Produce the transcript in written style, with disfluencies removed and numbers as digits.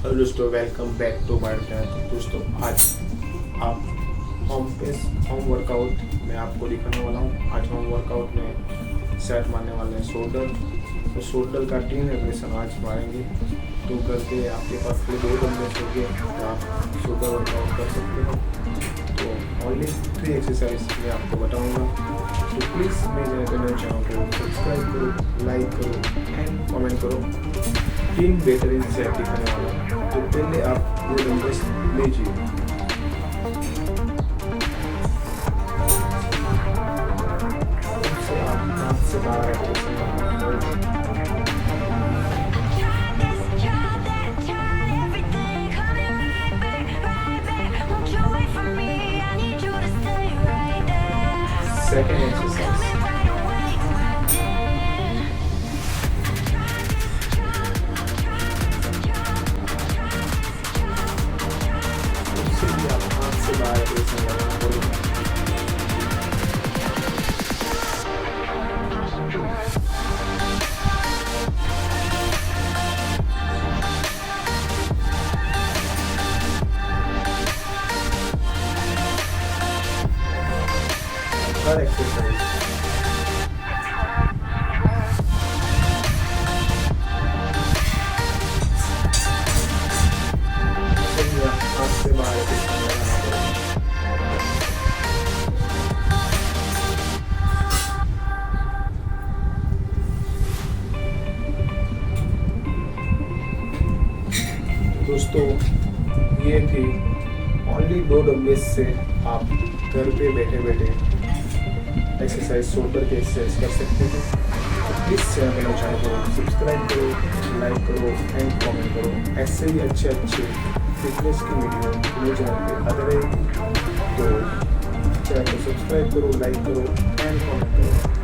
Hello दोस्तों, welcome back to my channel. दोस्तों आज आप होम वर्कआउट में आपको दिखाने वाला हूँ। आज होम वर्कआउट में सेट मारने वाले हैं शोल्डर। तो शोल्डर का 3 रेपरेशन आज मारेंगे। तो करके आपके पास कोई 2 डंबल्स होंगे तो आप शोल्डर वर्कआउट कर सकते हो। तो ओनली 3 एक्सरसाइज मैं आपको बताऊँगा। तो प्लीज़ मेरे चैनल को सब्सक्राइब करो, लाइक करो एंड कमेंट करो। 3 बेहतरीन सेट दिखाने वाला हूँ। तो पहले आप 2 डंबल्स लीजिए। आप 5 से 12 reparation second exercise. Third exercise. दोस्तों ये थी ओनली 2 डंबल्स से आप घर पे बैठे बैठे एक्सरसाइज शोल्डर के एक्सरसाइज कर सकते हो। तो प्लीज़ चैनल को सब्सक्राइब करो, लाइक करो एंड कमेंट करो। ऐसे ही अच्छे फिटनेस की वीडियो मेरे चैनल पे आते रहेगी। तो चैनल को सब्सक्राइब करो, लाइक करो एंड कमेंट करो।